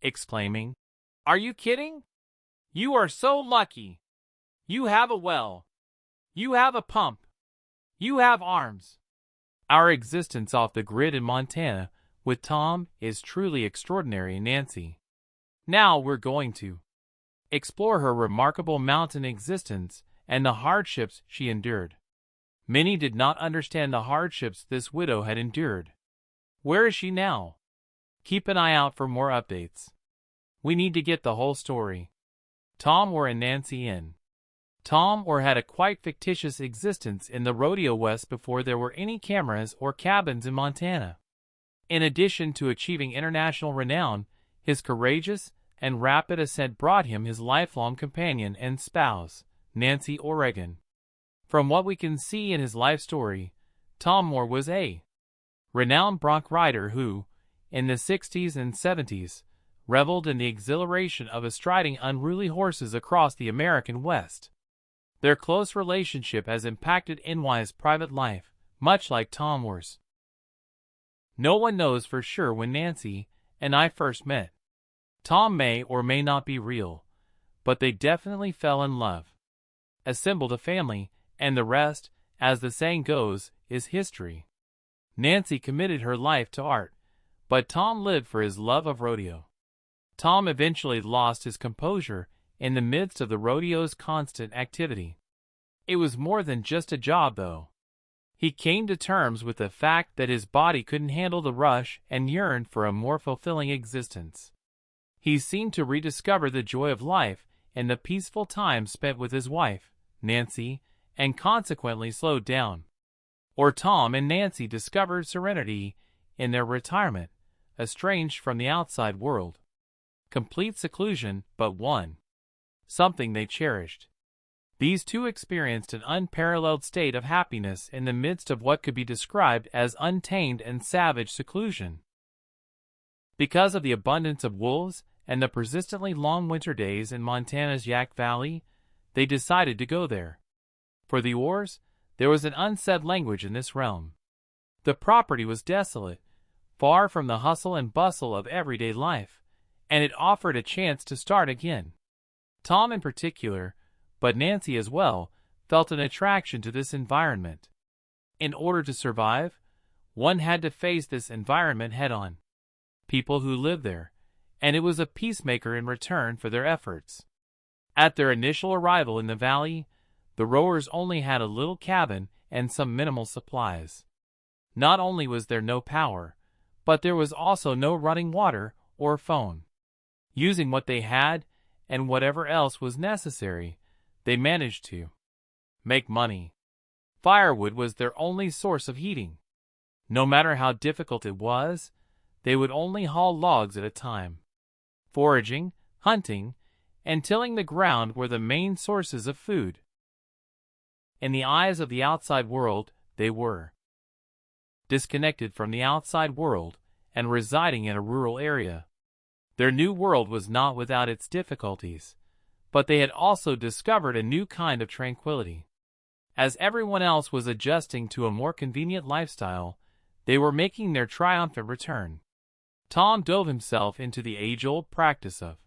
exclaiming, "Are you kidding? You are so lucky. You have a well. You have a pump. You have arms." Our existence off the grid in Montana with Tom is truly extraordinary, Nancy. Now we're going to explore her remarkable mountain existence and the hardships she endured. Many did not understand the hardships this widow had endured. Where is she now? Keep an eye out for more updates. We need to get the whole story. Tom and Nancy in. Tom had a quite fictitious existence in the Rodeo West before there were any cameras or cabins in Montana. In addition to achieving international renown, his courageous and rapid ascent brought him his lifelong companion and spouse, Nancy Oregon. From what we can see in his life story, Tom Moore was a renowned bronc rider who, in the 60s and 70s, reveled in the exhilaration of bestriding unruly horses across the American West. Their close relationship has impacted NY's private life, much like Tom Moore's. No one knows for sure when Nancy and I first met. Tom may or may not be real, but they definitely fell in love, assembled a family, and the rest, as the saying goes, is history. Nancy committed her life to art, but Tom lived for his love of rodeo. Tom eventually lost his composure in the midst of the rodeo's constant activity. It was more than just a job, though. He came to terms with the fact that his body couldn't handle the rush and yearned for a more fulfilling existence. He seemed to rediscover the joy of life and the peaceful time spent with his wife, Nancy, and consequently slowed down. Tom and Nancy discovered serenity in their retirement, estranged from the outside world. Complete seclusion, but one. Something they cherished. These two experienced an unparalleled state of happiness in the midst of what could be described as untamed and savage seclusion. Because of the abundance of wolves and the persistently long winter days in Montana's Yak Valley, they decided to go there. For the Orrs, there was an unsaid language in this realm. The property was desolate, far from the hustle and bustle of everyday life, and it offered a chance to start again. Tom in particular, but Nancy as well, felt an attraction to this environment. In order to survive, one had to face this environment head-on. People who lived there, and it was a peacemaker in return for their efforts. At their initial arrival in the valley, the rowers only had a little cabin and some minimal supplies. Not only was there no power, but there was also no running water or phone. Using what they had, and whatever else was necessary, they managed to make money. Firewood was their only source of heating. No matter how difficult it was, they would only haul logs at a time. Foraging, hunting, and tilling the ground were the main sources of food. In the eyes of the outside world, they were disconnected from the outside world and residing in a rural area. Their new world was not without its difficulties, but they had also discovered a new kind of tranquility. As everyone else was adjusting to a more convenient lifestyle, they were making their triumphant return. Tom dove himself into the age-old practice of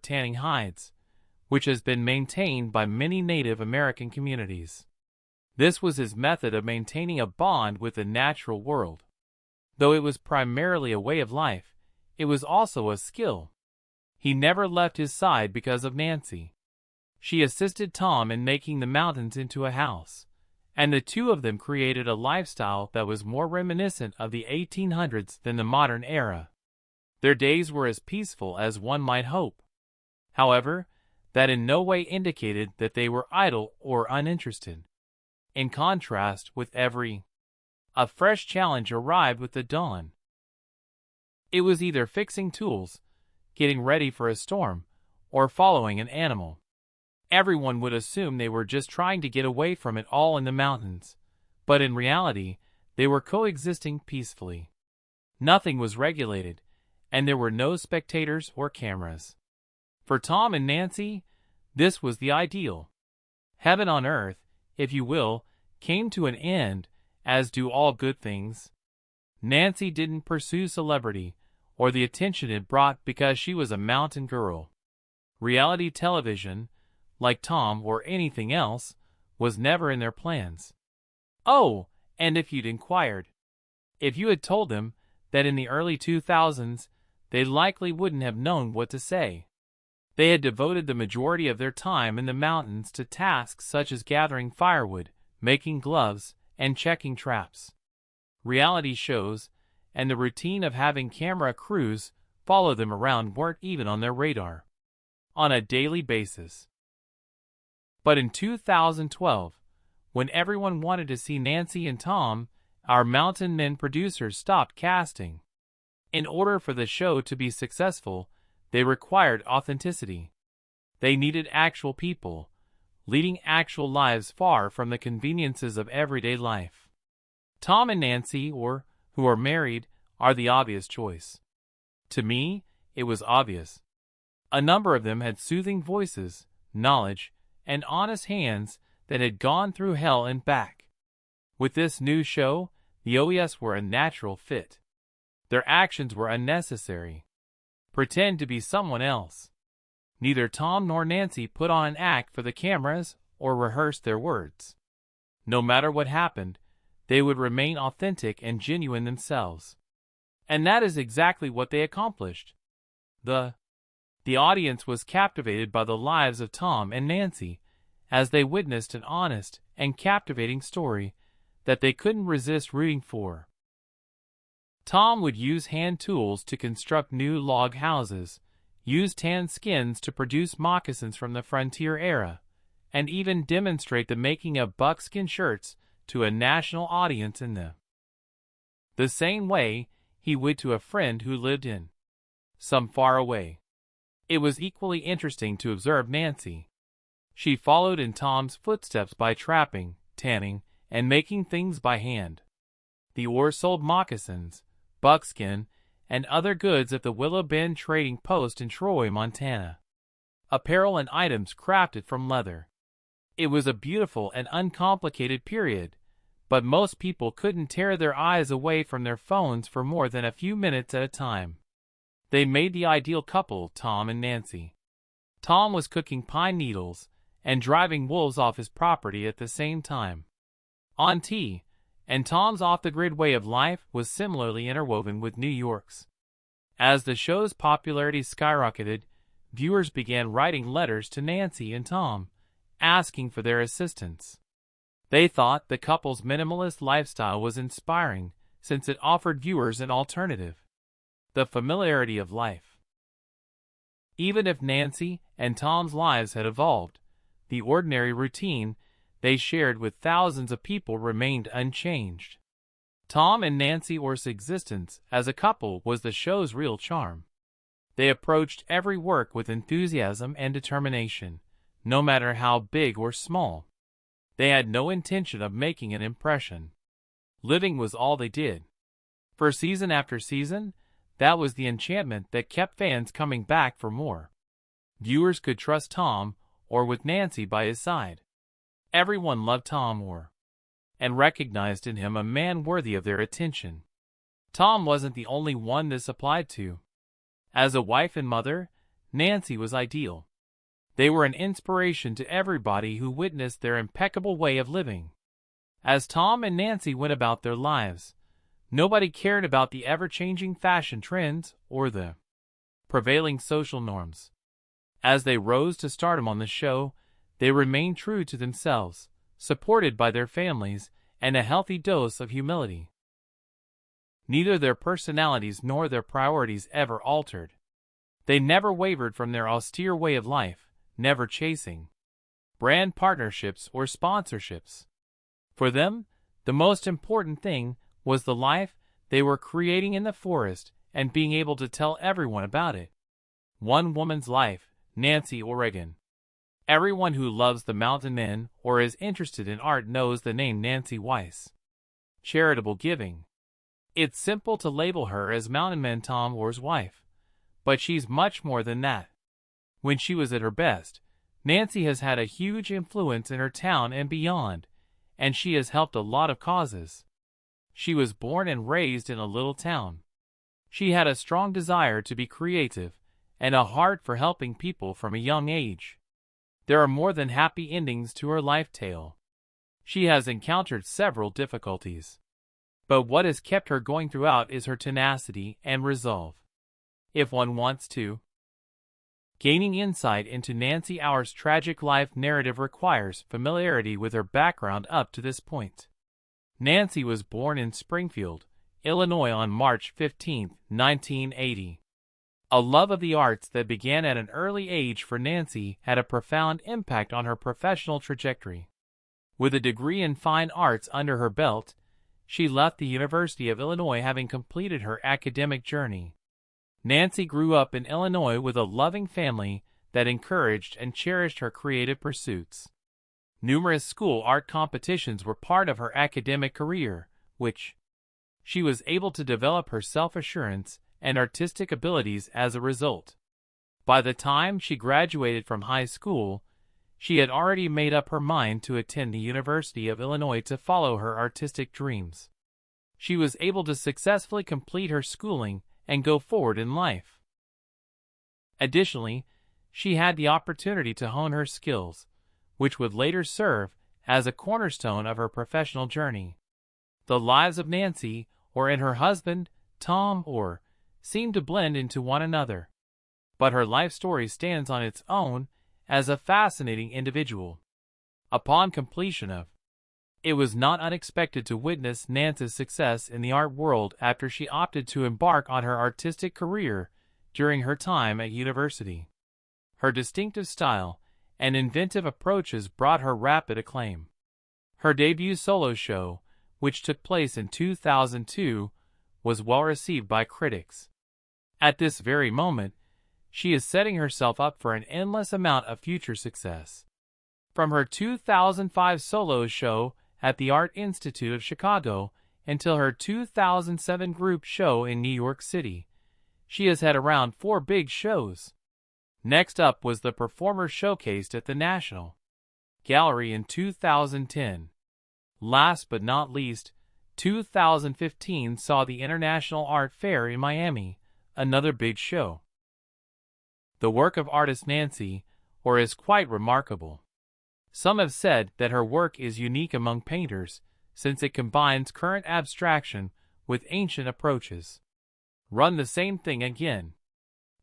tanning hides, which has been maintained by many Native American communities. This was his method of maintaining a bond with the natural world. Though it was primarily a way of life, it was also a skill. He never left his side because of Nancy. She assisted Tom in making the mountains into a house, and the two of them created a lifestyle that was more reminiscent of the 1800s than the modern era. Their days were as peaceful as one might hope. However, that in no way indicated that they were idle or uninterested. In contrast, with a fresh challenge arrived with the dawn. It was either fixing tools, getting ready for a storm, or following an animal. Everyone would assume they were just trying to get away from it all in the mountains, but in reality, they were coexisting peacefully. Nothing was regulated, and there were no spectators or cameras. For Tom and Nancy, this was the ideal. Heaven on earth, if you will, came to an end, as do all good things. Nancy didn't pursue celebrity or the attention it brought because she was a mountain girl. Reality television, like Tom or anything else, was never in their plans. Oh, and if you'd inquired, if you had told them that in the early 2000s, they likely wouldn't have known what to say. They had devoted the majority of their time in the mountains to tasks such as gathering firewood, making gloves, and checking traps. Reality shows and the routine of having camera crews follow them around weren't even on their radar on a daily basis. But in 2012, when everyone wanted to see Nancy and Tom, our Mountain Men producers stopped casting. In order for the show to be successful, they required authenticity. They needed actual people, leading actual lives far from the conveniences of everyday life. Tom and Nancy, or who are married, are the obvious choice. To me, it was obvious. A number of them had soothing voices, knowledge, and honest hands that had gone through hell and back. With this new show, the OES were a natural fit. Their actions were unnecessary. Pretend to be someone else. Neither Tom nor Nancy put on an act for the cameras or rehearsed their words. No matter what happened, they would remain authentic and genuine themselves. And that is exactly what they accomplished. The audience was captivated by the lives of Tom and Nancy as they witnessed an honest and captivating story that they couldn't resist rooting for. Tom would use hand tools to construct new log houses, use tanned skins to produce moccasins from the frontier era, and even demonstrate the making of buckskin shirts to a national audience in the same way he would to a friend who lived in some far away. It was equally interesting to observe Nancy. She followed in Tom's footsteps by trapping, tanning, and making things by hand. The Orr sold moccasins, buckskin, and other goods at the Willow Bend Trading Post in Troy, Montana. Apparel and items crafted from leather. It was a beautiful and uncomplicated period, but most people couldn't tear their eyes away from their phones for more than a few minutes at a time. They made the ideal couple, Tom and Nancy. Tom was cooking pine needles and driving wolves off his property at the same time. On tea, and Tom's off-the-grid way of life was similarly interwoven with New York's. As the show's popularity skyrocketed, viewers began writing letters to Nancy and Tom, asking for their assistance. They thought the couple's minimalist lifestyle was inspiring since it offered viewers an alternative. The familiarity of life. Even if Nancy and Tom's lives had evolved, the ordinary routine they shared with thousands of people remained unchanged. Tom and Nancy Orr's existence as a couple was the show's real charm. They approached every work with enthusiasm and determination, no matter how big or small. They had no intention of making an impression. Living was all they did. For season after season, that was the enchantment that kept fans coming back for more. Viewers could trust Tom Orr with Nancy by his side. Everyone loved Tom Orr and recognized in him a man worthy of their attention. Tom wasn't the only one this applied to. As a wife and mother, Nancy was ideal. They were an inspiration to everybody who witnessed their impeccable way of living. As Tom and Nancy went about their lives, nobody cared about the ever-changing fashion trends or the prevailing social norms. As they rose to stardom on the show, they remained true to themselves, supported by their families and a healthy dose of humility. Neither their personalities nor their priorities ever altered. They never wavered from their austere way of life, never chasing brand partnerships or sponsorships. For them, the most important thing was the life they were creating in the forest and being able to tell everyone about it. One woman's life, Nancy Oregon. Everyone who loves the mountain men or is interested in art knows the name Nancy Weiss. Charitable giving. It's simple to label her as Mountain Man Tom Orr's wife, but she's much more than that. When she was at her best, Nancy has had a huge influence in her town and beyond, and she has helped a lot of causes. She was born and raised in a little town. She had a strong desire to be creative and a heart for helping people from a young age. There are more than happy endings to her life tale. She has encountered several difficulties, but what has kept her going throughout is her tenacity and resolve. If one wants to, gaining insight into Nancy Auer's tragic life narrative requires familiarity with her background up to this point. Nancy was born in Springfield, Illinois on March 15, 1980. A love of the arts that began at an early age for Nancy had a profound impact on her professional trajectory. With a degree in fine arts under her belt, she left the University of Illinois having completed her academic journey. Nancy grew up in Illinois with a loving family that encouraged and cherished her creative pursuits. Numerous school art competitions were part of her academic career, which she was able to develop her self-assurance and artistic abilities as a result. By the time she graduated from high school, she had already made up her mind to attend the University of Illinois to follow her artistic dreams. She was able to successfully complete her schooling and go forward in life. Additionally, she had the opportunity to hone her skills, which would later serve as a cornerstone of her professional journey. The lives of Nancy, and her husband, Tom, seem to blend into one another, but her life story stands on its own as a fascinating individual. Upon completion of it was not unexpected to witness Nancy's success in the art world after she opted to embark on her artistic career during her time at university. Her distinctive style and inventive approaches brought her rapid acclaim. Her debut solo show, which took place in 2002, was well received by critics. At this very moment, she is setting herself up for an endless amount of future success. From her 2005 solo show at the Art Institute of Chicago until her 2007 group show in New York City, she has had around 4 big shows. Next up was the performer showcased at the National Gallery in 2010. Last but not least, 2015 saw the International Art Fair in Miami, another big show. The work of artist Nancy is quite remarkable. Some have said that her work is unique among painters since it combines current abstraction with ancient approaches. Run the same thing again.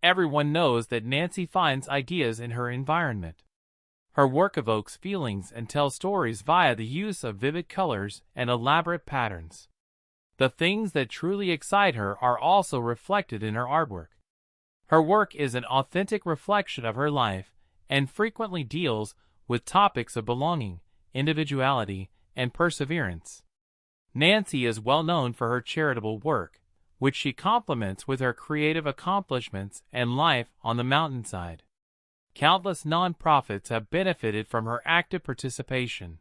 Everyone knows that Nancy finds ideas in her environment. Her work evokes feelings and tells stories via the use of vivid colors and elaborate patterns. The things that truly excite her are also reflected in her artwork. Her work is an authentic reflection of her life and frequently deals with topics of belonging, individuality, and perseverance. Nancy is well known for her charitable work, which she complements with her creative accomplishments and life on the mountainside. Countless nonprofits have benefited from her active participation.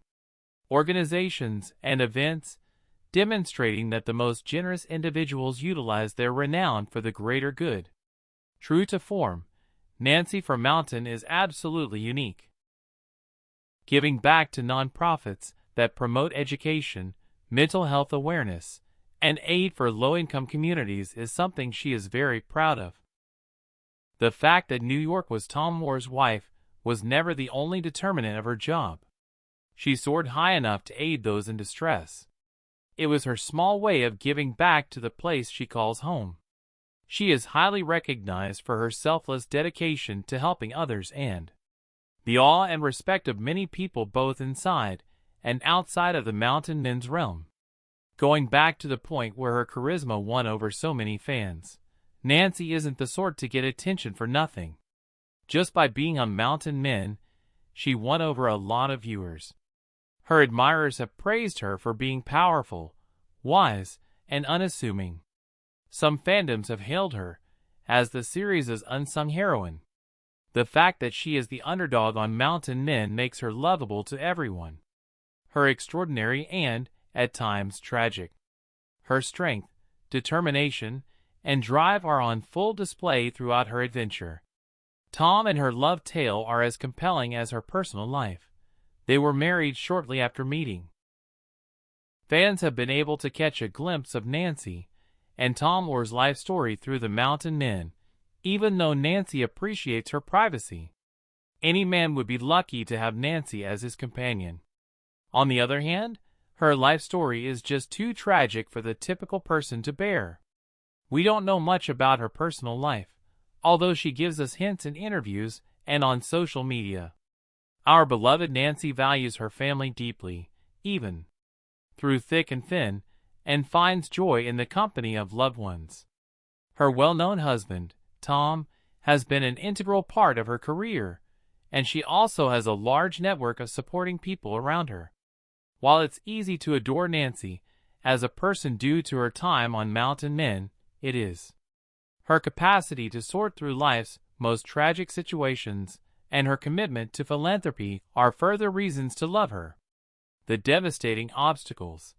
Organizations and events demonstrating that the most generous individuals utilize their renown for the greater good. True to form, Nancy from Mountain is absolutely unique. Giving back to nonprofits that promote education, mental health awareness, and aid for low-income communities is something she is very proud of. The fact that New York was Tom Moore's wife was never the only determinant of her job. She soared high enough to aid those in distress. It was her small way of giving back to the place she calls home. She is highly recognized for her selfless dedication to helping others and the awe and respect of many people both inside and outside of the Mountain Men's realm. Going back to the point where her charisma won over so many fans, Nancy isn't the sort to get attention for nothing. Just by being on Mountain Men, she won over a lot of viewers. Her admirers have praised her for being powerful, wise, and unassuming. Some fandoms have hailed her as the series' unsung heroine. The fact that she is the underdog on Mountain Men makes her lovable to everyone. Her extraordinary and, at times, tragic. Her strength, determination, and drive are on full display throughout her adventure. Tom and her love tale are as compelling as her personal life. They were married shortly after meeting. Fans have been able to catch a glimpse of Nancy and Tom Orr's life story through the mountain men, even though Nancy appreciates her privacy. Any man would be lucky to have Nancy as his companion. On the other hand, her life story is just too tragic for the typical person to bear. We don't know much about her personal life, although she gives us hints in interviews and on social media. Our beloved Nancy values her family deeply, even through thick and thin, and finds joy in the company of loved ones. Her well-known husband, Tom, has been an integral part of her career, and she also has a large network of supporting people around her. While it's easy to adore Nancy as a person due to her time on Mountain Men, it is her capacity to sort through life's most tragic situations and her commitment to philanthropy are further reasons to love her. The devastating obstacles.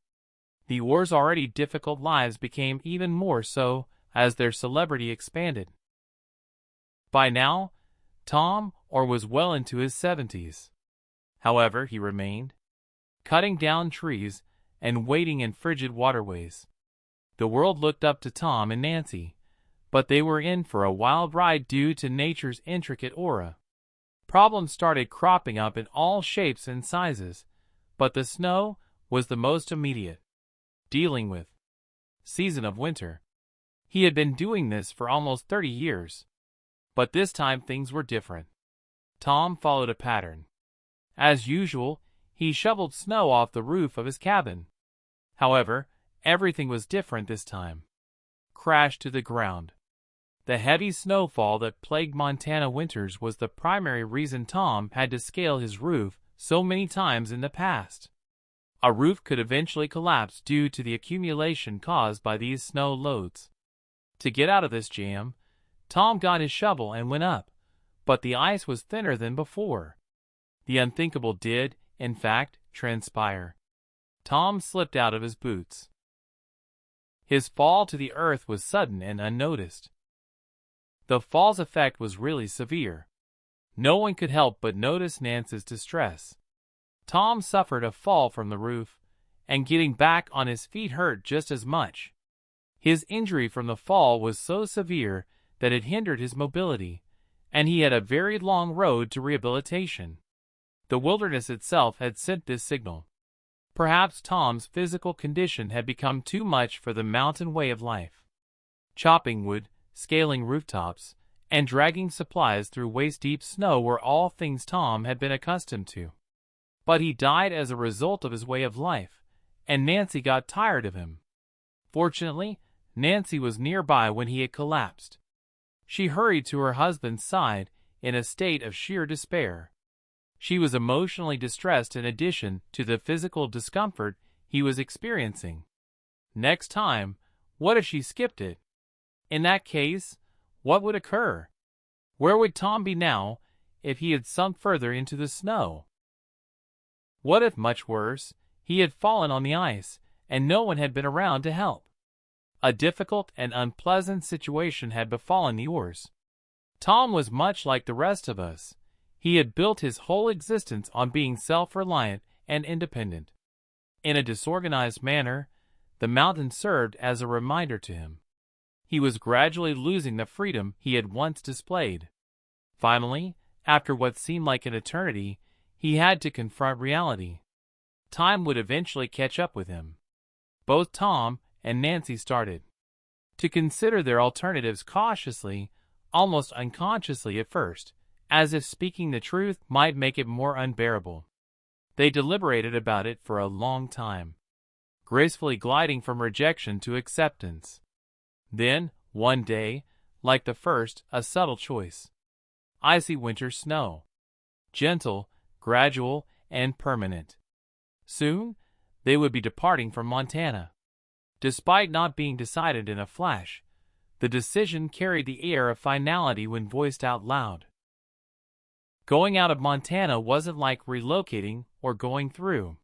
The Orr's already difficult lives became even more so as their celebrity expanded. By now, Tom Orr was well into his 70s. However, he remained cutting down trees and wading in frigid waterways. The world looked up to Tom and Nancy, but they were in for a wild ride due to nature's intricate aura. Problems started cropping up in all shapes and sizes, but the snow was the most immediate. Dealing with season of winter. He had been doing this for almost 30 years. But this time things were different. Tom followed a pattern. As usual, he shoveled snow off the roof of his cabin. However, everything was different this time. Crashed to the ground. The heavy snowfall that plagued Montana winters was the primary reason Tom had to scale his roof so many times in the past. A roof could eventually collapse due to the accumulation caused by these snow loads. To get out of this jam, Tom got his shovel and went up, but the ice was thinner than before. The unthinkable did, in fact, transpire. Tom slipped out of his boots. His fall to the earth was sudden and unnoticed. The fall's effect was really severe. No one could help but notice Nancy's distress. Tom suffered a fall from the roof, and getting back on his feet hurt just as much. His injury from the fall was so severe that it hindered his mobility, and he had a very long road to rehabilitation. The wilderness itself had sent this signal. Perhaps Tom's physical condition had become too much for the mountain way of life. Chopping wood, scaling rooftops, and dragging supplies through waist-deep snow were all things Tom had been accustomed to. But he died as a result of his way of life, and Nancy got tired of him. Fortunately, Nancy was nearby when he had collapsed. She hurried to her husband's side in a state of sheer despair. She was emotionally distressed in addition to the physical discomfort he was experiencing. Next time, what if she skipped it? In that case, what would occur? Where would Tom be now if he had sunk further into the snow? What if, much worse, he had fallen on the ice and no one had been around to help? A difficult and unpleasant situation had befallen the Orrs. Tom was much like the rest of us. He had built his whole existence on being self-reliant and independent. In a disorganized manner, the mountain served as a reminder to him. He was gradually losing the freedom he had once displayed. Finally, after what seemed like an eternity, he had to confront reality. Time would eventually catch up with him. Both Tom and Nancy started to consider their alternatives cautiously, almost unconsciously at first, as if speaking the truth might make it more unbearable. They deliberated about it for a long time, gracefully gliding from rejection to acceptance. Then, one day, like the first, a subtle choice. Icy winter snow. Gentle, gradual, and permanent. Soon, they would be departing from Montana. Despite not being decided in a flash, the decision carried the air of finality when voiced out loud. Going out of Montana wasn't like relocating or going through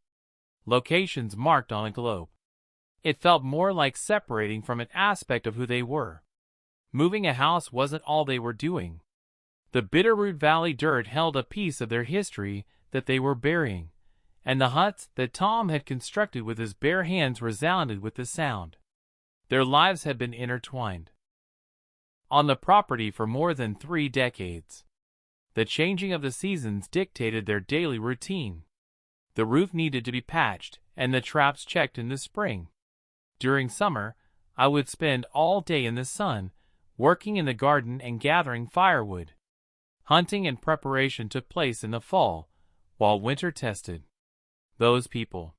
locations marked on a globe. It felt more like separating from an aspect of who they were. Moving a house wasn't all they were doing. The Bitterroot Valley dirt held a piece of their history that they were burying, and the huts that Tom had constructed with his bare hands resounded with the sound. Their lives had been intertwined on the property for more than 3 decades. The changing of the seasons dictated their daily routine. The roof needed to be patched and the traps checked in the spring. During summer, I would spend all day in the sun, working in the garden and gathering firewood. Hunting and preparation took place in the fall, while winter tested those people.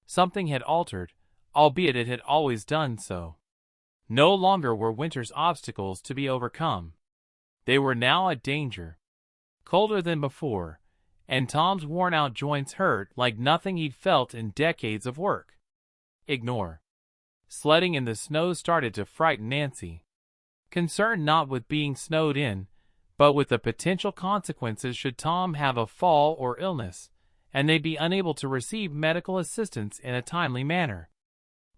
Something had altered, albeit it had always done so. No longer were winter's obstacles to be overcome. They were now a danger. Colder than before, and Tom's worn-out joints hurt like nothing he'd felt in decades of work. Ignore. Sledding in the snow started to frighten Nancy. Concerned not with being snowed in, but with the potential consequences should Tom have a fall or illness, and they be unable to receive medical assistance in a timely manner.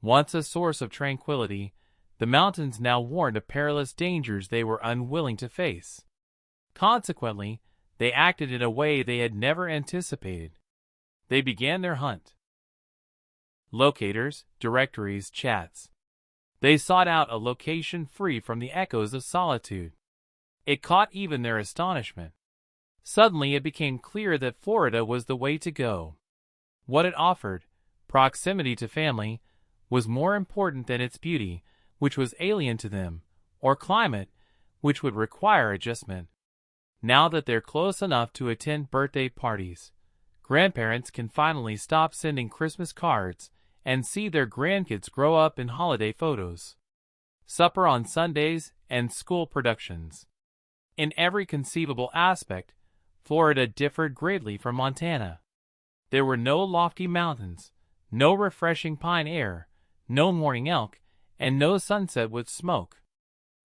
Once a source of tranquility, the mountains now warned of perilous dangers they were unwilling to face. Consequently, they acted in a way they had never anticipated. They began their hunt. Locators, directories, chats. They sought out a location free from the echoes of solitude. It caught even their astonishment. Suddenly it became clear that Florida was the way to go. What it offered, proximity to family, was more important than its beauty, which was alien to them, or climate, which would require adjustment. Now that they're close enough to attend birthday parties, grandparents can finally stop sending Christmas cards and see their grandkids grow up in holiday photos, supper on Sundays, and school productions. In every conceivable aspect, Florida differed greatly from Montana. There were no lofty mountains, no refreshing pine air, no morning elk, and no sunset with smoke.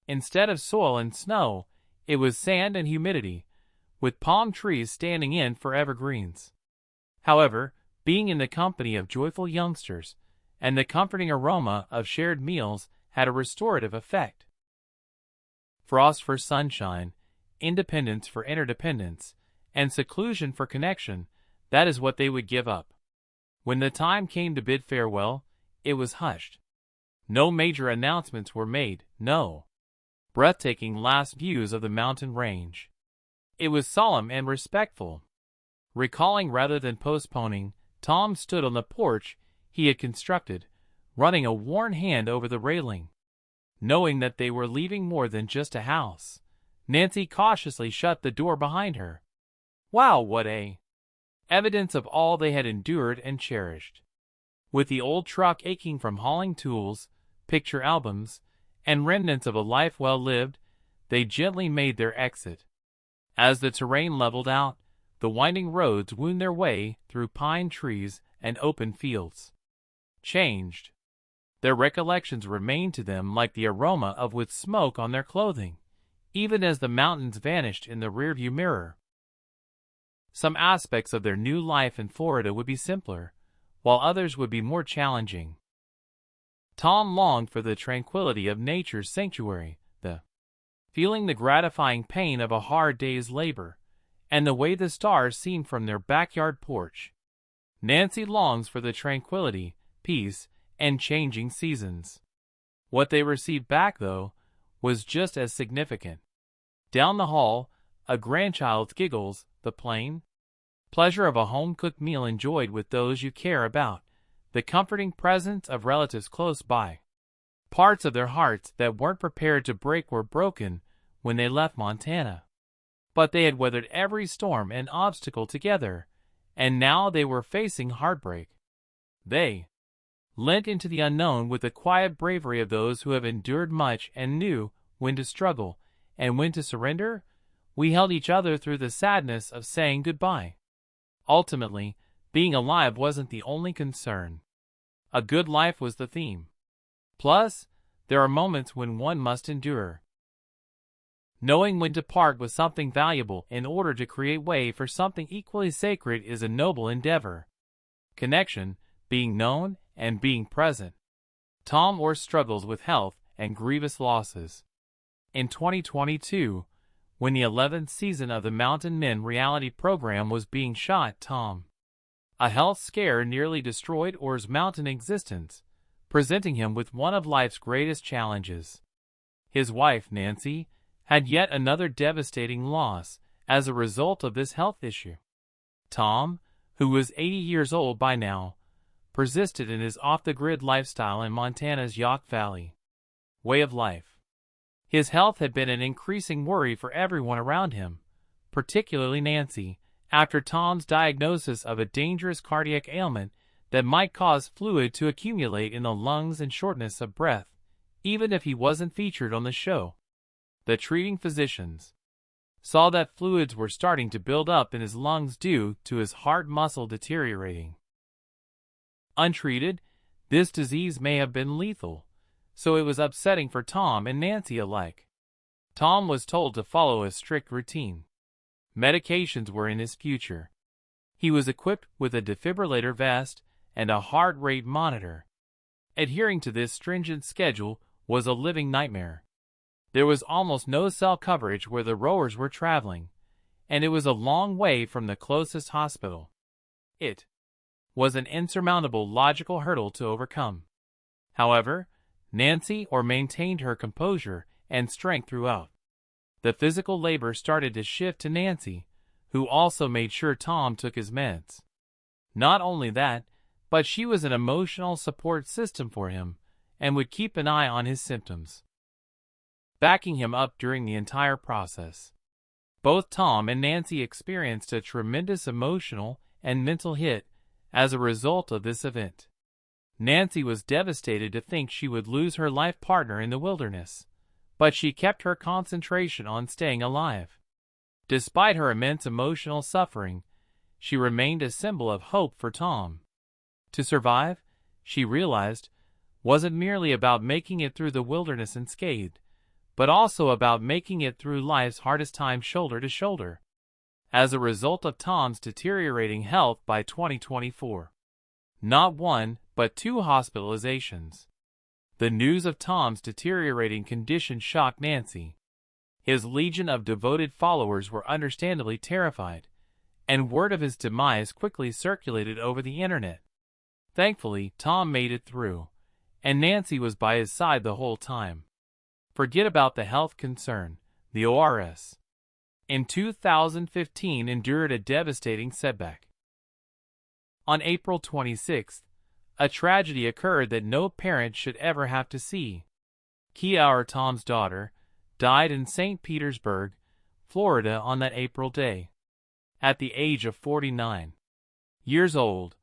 Instead of soil and snow, it was sand and humidity, with palm trees standing in for evergreens. However, being in the company of joyful youngsters and the comforting aroma of shared meals had a restorative effect. Frost for sunshine, independence for interdependence, and seclusion for connection, that is what they would give up. When the time came to bid farewell, it was hushed. No major announcements were made, no breathtaking last views of the mountain range. It was solemn and respectful. Recalling rather than postponing, Tom stood on the porch he had constructed, running a worn hand over the railing. Knowing that they were leaving more than just a house, Nancy cautiously shut the door behind her. Wow, what a evidence of all they had endured and cherished. With the old truck aching from hauling tools, picture albums, and remnants of a life well lived, they gently made their exit. As the terrain leveled out, the winding roads wound their way through pine trees and open fields. Changed. Their recollections remained to them like the aroma of with smoke on their clothing, even as the mountains vanished in the rearview mirror. Some aspects of their new life in Florida would be simpler, while others would be more challenging. Tom longed for the tranquility of nature's sanctuary, feeling the gratifying pain of a hard day's labor, and the way the stars seemed from their backyard porch. Nancy longs for the tranquility, peace, and changing seasons. What they received back, though, was just as significant. Down the hall, a grandchild's giggles, the plain pleasure of a home-cooked meal enjoyed with those you care about, the comforting presence of relatives close by. Parts of their hearts that weren't prepared to break were broken when they left Montana. But they had weathered every storm and obstacle together, and now they were facing heartbreak. They leant into the unknown with the quiet bravery of those who have endured much and knew when to struggle and when to surrender. We held each other through the sadness of saying goodbye. Ultimately, being alive wasn't the only concern. A good life was the theme. Plus, there are moments when one must endure. Knowing when to part with something valuable in order to create way for something equally sacred is a noble endeavor. Connection, being known, and being present. Tom Orr struggles with health and grievous losses. In 2022, when the 11th season of the Mountain Men reality program was being shot, a health scare nearly destroyed Orr's mountain existence, presenting him with one of life's greatest challenges. His wife, Nancy, had yet another devastating loss as a result of this health issue. Tom, who was 80 years old by now, persisted in his off-the-grid lifestyle in Montana's Yaak Valley way of life. His health had been an increasing worry for everyone around him, particularly Nancy, after Tom's diagnosis of a dangerous cardiac ailment that might cause fluid to accumulate in the lungs and shortness of breath, even if he wasn't featured on the show. The treating physicians saw that fluids were starting to build up in his lungs due to his heart muscle deteriorating. Untreated, this disease may have been lethal, so it was upsetting for Tom and Nancy alike. Tom was told to follow a strict routine. Medications were in his future. He was equipped with a defibrillator vest and a heart rate monitor. Adhering to this stringent schedule was a living nightmare. There was almost no cell coverage where the rowers were traveling, and it was a long way from the closest hospital. It was an insurmountable logical hurdle to overcome. However, Nancy maintained her composure and strength throughout. The physical labor started to shift to Nancy, who also made sure Tom took his meds. Not only that, but she was an emotional support system for him and would keep an eye on his symptoms, backing him up during the entire process. Both Tom and Nancy experienced a tremendous emotional and mental hit as a result of this event. Nancy was devastated to think she would lose her life partner in the wilderness, but she kept her concentration on staying alive. Despite her immense emotional suffering, she remained a symbol of hope for Tom. To survive, she realized, wasn't merely about making it through the wilderness unscathed, but also about making it through life's hardest time shoulder to shoulder. As a result of Tom's deteriorating health by 2024, not one, but 2 hospitalizations. The news of Tom's deteriorating condition shocked Nancy. His legion of devoted followers were understandably terrified, and word of his demise quickly circulated over the internet. Thankfully, Tom made it through, and Nancy was by his side the whole time. Forget about the health concern. The ORS in 2015 endured a devastating setback. On April 26th, a tragedy occurred that no parent should ever have to see. Kiara, Tom's daughter, died in St. Petersburg, Florida on that April day, at the age of 49 years old,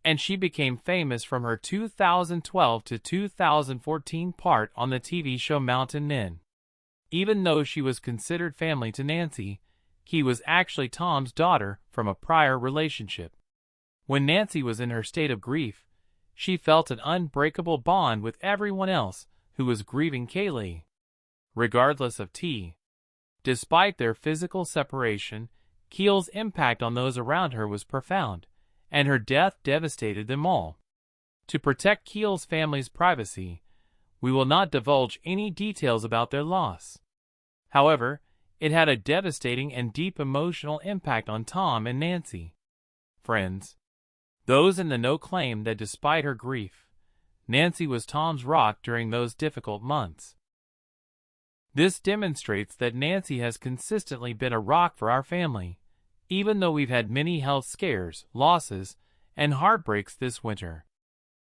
and she became famous from her 2012 to 2014 part on the TV show Mountain Men. Even though she was considered family to Nancy, he was actually Tom's daughter from a prior relationship. When Nancy was in her state of grief, she felt an unbreakable bond with everyone else who was grieving Kaylee. Regardless of despite their physical separation, Keel's impact on those around her was profound, and her death devastated them all. To protect Keel's family's privacy, we will not divulge any details about their loss. However, it had a devastating and deep emotional impact on Tom and Nancy. Friends, those in the know claim that despite her grief, Nancy was Tom's rock during those difficult months. This demonstrates that Nancy has consistently been a rock for our family, even though we've had many health scares, losses, and heartbreaks this winter.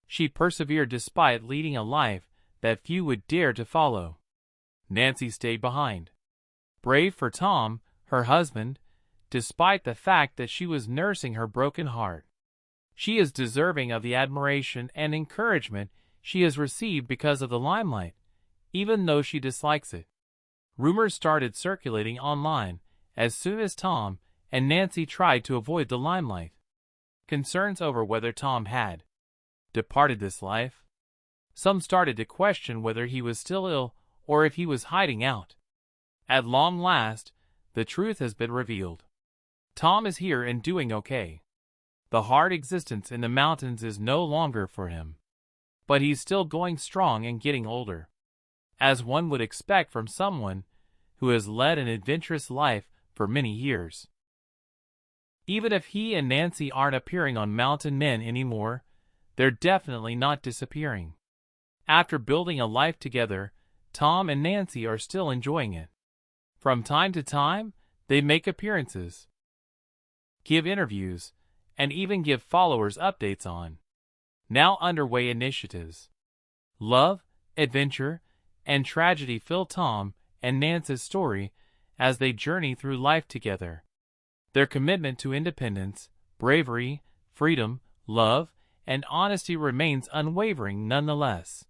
She persevered despite leading a life that few would dare to follow. Nancy stayed behind, brave for Tom, her husband, despite the fact that she was nursing her broken heart. She is deserving of the admiration and encouragement she has received because of the limelight, even though she dislikes it. Rumors started circulating online as soon as Tom and Nancy tried to avoid the limelight. Concerns over whether Tom had departed this life. Some started to question whether he was still ill or if he was hiding out. At long last, the truth has been revealed. Tom is here and doing okay. The hard existence in the mountains is no longer for him. But he's still going strong and getting older, as one would expect from someone who has led an adventurous life for many years. Even if he and Nancy aren't appearing on Mountain Men anymore, they're definitely not disappearing. After building a life together, Tom and Nancy are still enjoying it. From time to time, they make appearances, give interviews, and even give followers updates on now underway initiatives. Love, adventure, and tragedy fill Tom and Nancy's story as they journey through life together. Their commitment to independence, bravery, freedom, love, and honesty remains unwavering nonetheless.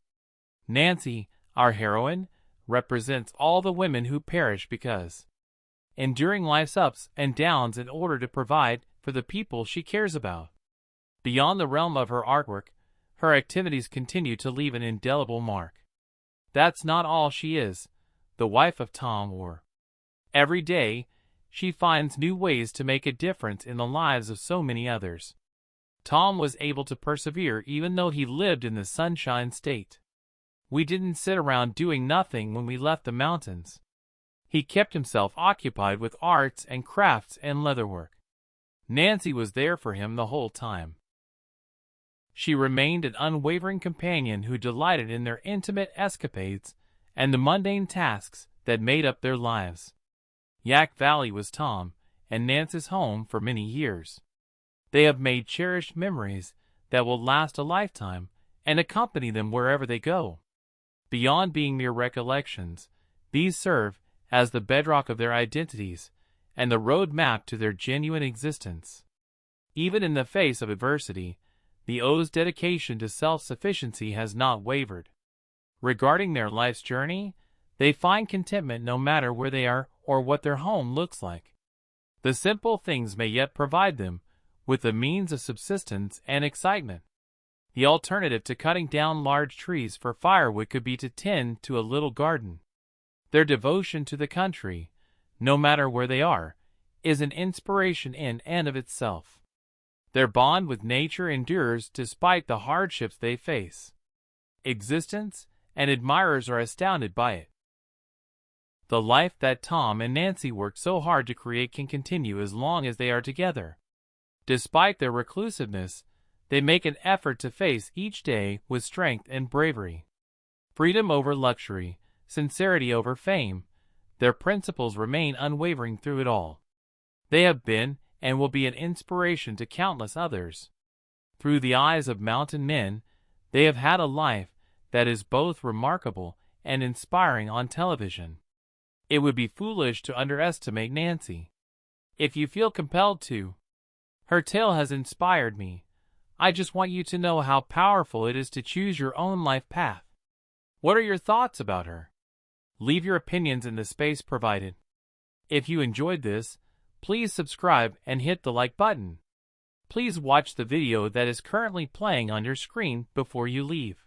Nancy, our heroine, represents all the women who perish because enduring life's ups and downs in order to provide for the people she cares about. Beyond the realm of her artwork, her activities continue to leave an indelible mark. That's not all she is, the wife of Tom or. Every day, she finds new ways to make a difference in the lives of so many others. Tom was able to persevere even though he lived in the Sunshine State. We didn't sit around doing nothing when we left the mountains. He kept himself occupied with arts and crafts and leatherwork. Nancy was there for him the whole time. She remained an unwavering companion who delighted in their intimate escapades and the mundane tasks that made up their lives. Yak Valley was Tom and Nancy's home for many years. They have made cherished memories that will last a lifetime and accompany them wherever they go. Beyond being mere recollections, these serve as the bedrock of their identities and the road map to their genuine existence. Even in the face of adversity, the O's dedication to self-sufficiency has not wavered. Regarding their life's journey, they find contentment no matter where they are or what their home looks like. The simple things may yet provide them with the means of subsistence and excitement. The alternative to cutting down large trees for firewood could be to tend to a little garden. Their devotion to the country, no matter where they are, is an inspiration in and of itself. Their bond with nature endures despite the hardships they face. Existence and admirers are astounded by it. The life that Tom and Nancy worked so hard to create can continue as long as they are together. Despite their reclusiveness, they make an effort to face each day with strength and bravery. Freedom over luxury, sincerity over fame, their principles remain unwavering through it all. They have been and will be an inspiration to countless others. Through the eyes of mountain men, they have had a life that is both remarkable and inspiring on television. It would be foolish to underestimate Nancy. If you feel compelled to, her tale has inspired me. I just want you to know how powerful it is to choose your own life path. What are your thoughts about her? Leave your opinions in the space provided. If you enjoyed this, please subscribe and hit the like button. Please watch the video that is currently playing on your screen before you leave.